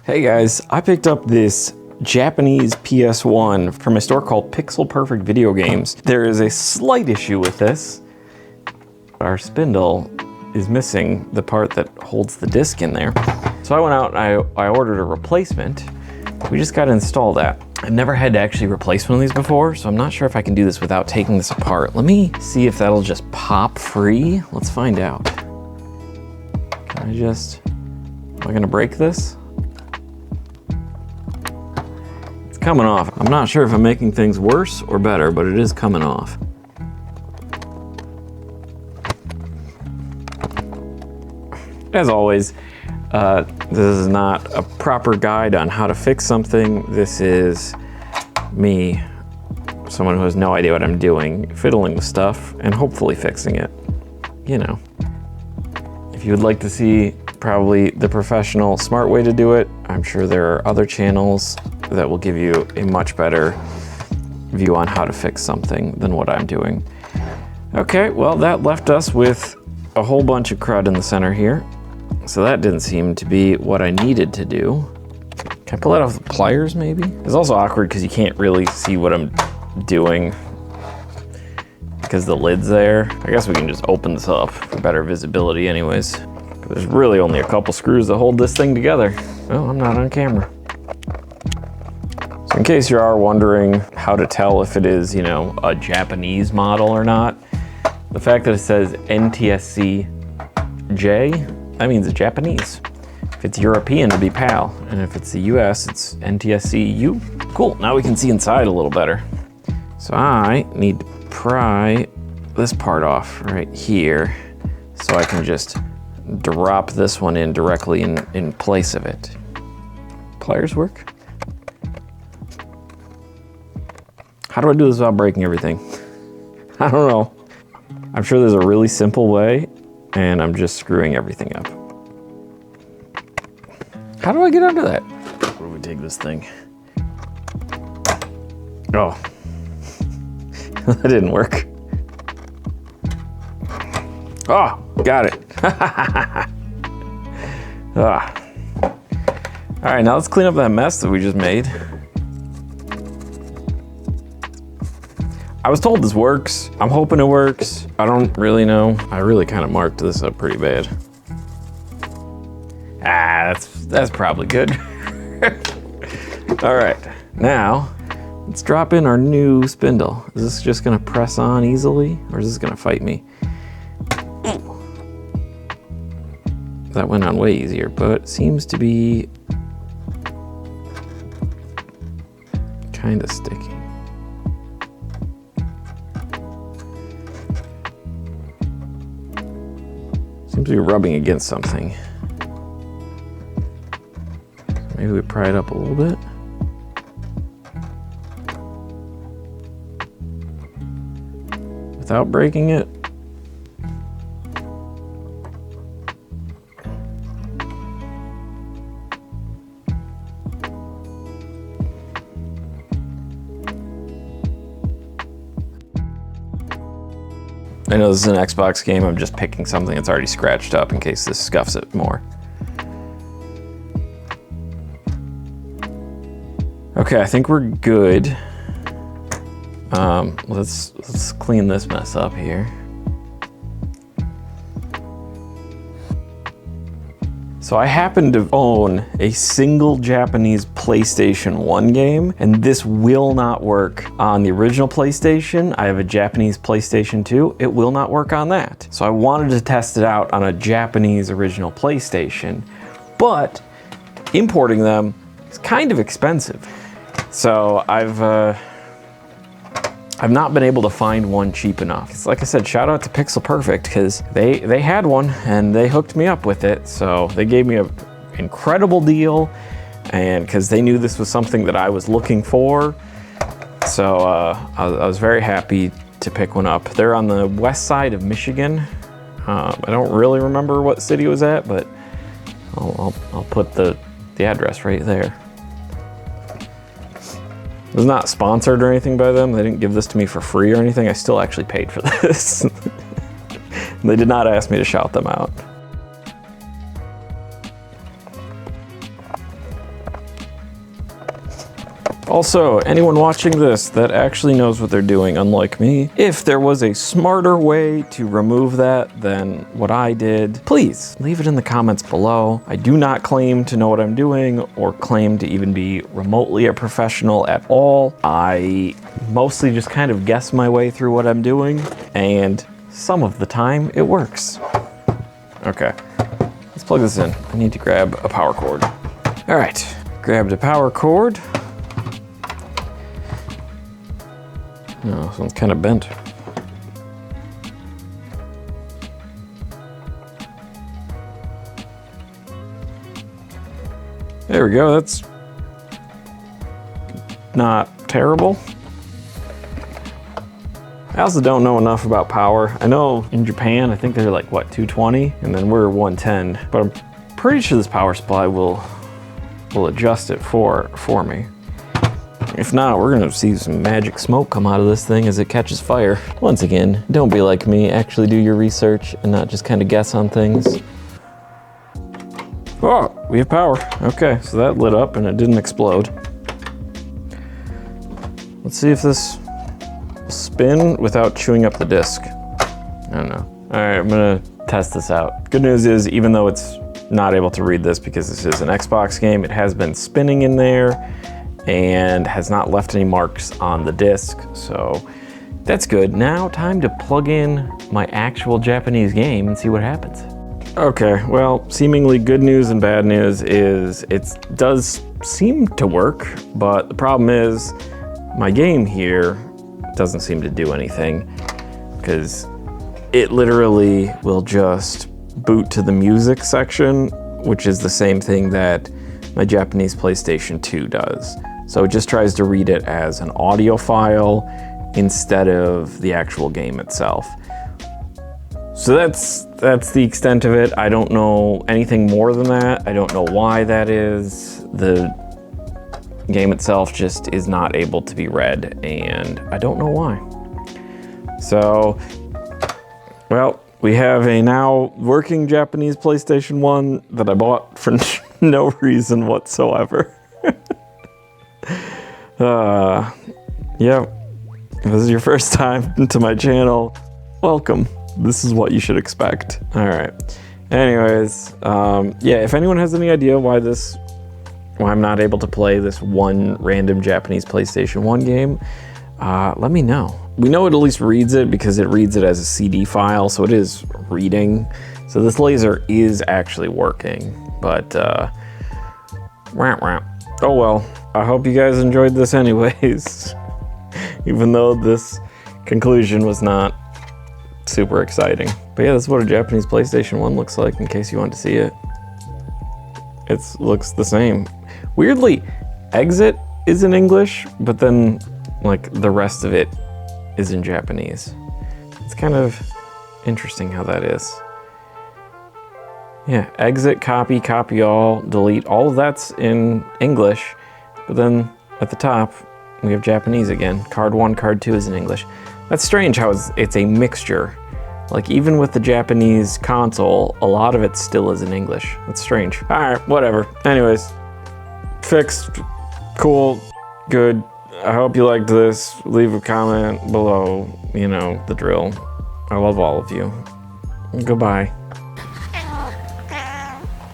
Hey guys, I picked up this Japanese PS1 from a store called Pixel Perfect Video Games. There is a slight issue with this. Our spindle is missing the part that holds the disc in there. So I went out and I ordered a replacement. We just got to install that. I've never had to actually replace one of these before, so I'm not sure if I can do this without taking this apart. Let me see if that'll just pop free. Let's find out. Can I just, am I gonna break this? It's coming off. I'm not sure if I'm making things worse or better, but it is coming off. As always, this is not a proper guide on how to fix something. This is me, someone who has no idea what I'm doing, fiddling with stuff and hopefully fixing it. You know, if you would like to see probably the professional smart way to do it, I'm sure there are other channels that will give you a much better view on how to fix something than what I'm doing. Okay, well, that left us with a whole bunch of crud in the center here. So that didn't seem to be what I needed to do. Can I pull that off with pliers maybe? It's also awkward because you can't really see what I'm doing because the lid's there. I guess we can just open this up for better visibility anyways. There's really only a couple screws that hold this thing together. Oh, I'm not on camera. So in case you are wondering how to tell if it is, you know, a Japanese model or not, the fact that it says NTSC-J, that means it's Japanese. If it's European, it'd be PAL. And if it's the US, it's NTSC-U. Cool, now we can see inside a little better. So I need to pry this part off right here so I can just drop this one in directly in place of it. Pliers work? How do I do this without breaking everything? I don't know. I'm sure there's a really simple way, and I'm just screwing everything up. How do I get under that? Where do we take this thing? Oh, that didn't work. Oh, got it. Ah. All right, now let's clean up that mess that we just made. I was told this works. I'm hoping it works. I don't really know. I really kind of marked this up pretty bad. Ah, that's probably good. All right, now let's drop in our new spindle. Is this just gonna press on easily or is this gonna fight me? That went on way easier, but seems to be kind of sticky. Seems to be rubbing against something. Maybe we pry it up a little bit. Without breaking it. I know this is an Xbox game, I'm just picking something that's already scratched up in case this scuffs it more. Okay, I think we're good. Let's clean this mess up here. So I happen to own a single Japanese PlayStation 1 game, and this will not work on the original PlayStation. I have a Japanese PlayStation 2. It will not work on that. So I wanted to test it out on a Japanese original PlayStation, but importing them is kind of expensive. So I've not been able to find one cheap enough. It's like I said, shout out to Pixel Perfect because they had one and they hooked me up with it. So they gave me an incredible deal, and because they knew this was something that I was looking for. So I was very happy to pick one up. They're on the west side of Michigan. I don't really remember what city it was at, but I'll put the address right there. It was not sponsored or anything by them. They didn't give this to me for free or anything. I still actually paid for this. They did not ask me to shout them out. Also, anyone watching this that actually knows what they're doing, unlike me, if there was a smarter way to remove that than what I did, please leave it in the comments below. I do not claim to know what I'm doing or claim to even be remotely a professional at all. I mostly just kind of guess my way through what I'm doing, and some of the time it works. Okay, let's plug this in. I need to grab a power cord. All right, grabbed a power cord. No, this one's kind of bent. There we go, that's not terrible. I also don't know enough about power. I know in Japan, I think they're like, what, 220? And then we're 110. But I'm pretty sure this power supply will adjust it for me. If not, we're gonna see some magic smoke come out of this thing as it catches fire. Once again, don't be like me, actually do your research and not just kind of guess on things. Oh, we have power. Okay, so that lit up and it didn't explode. Let's see if this will spin without chewing up the disc. I don't know. All right, I'm gonna test this out. Good news is, even though it's not able to read this because this is an Xbox game, it has been spinning in there and has not left any marks on the disc, so that's good. Now time to plug in my actual Japanese game and see what happens. Okay, well, seemingly good news and bad news is it does seem to work, but the problem is my game here doesn't seem to do anything because it literally will just boot to the music section, which is the same thing that my Japanese PlayStation 2 does. So it just tries to read it as an audio file instead of the actual game itself. So that's the extent of it. I don't know anything more than that. I don't know why that is. The game itself just is not able to be read, and I don't know why. So, well, we have a now working Japanese PlayStation 1 that I bought for no reason whatsoever. Yeah, if this is your first time to my channel, welcome. This is what you should expect. All right. Anyways, yeah, if anyone has any idea why I'm not able to play this one random Japanese PlayStation 1 game, let me know. We know it at least reads it because it reads it as a CD file, so it is reading. So this laser is actually working, but oh well. I hope you guys enjoyed this anyways, even though this conclusion was not super exciting. But yeah, this is what a Japanese PlayStation 1 looks like, in case you want to see it. It looks the same. Weirdly, exit is in English, but then like the rest of it is in Japanese. It's kind of interesting how that is. Yeah, exit, copy, copy all, delete, all of that's in English, but then at the top, we have Japanese again. Card 1, card 2 is in English. That's strange how it's a mixture. Like even with the Japanese console, a lot of it still is in English. That's strange. All right, whatever. Anyways, fixed, cool, good. I hope you liked this. Leave a comment below, you know, the drill. I love all of you. Goodbye.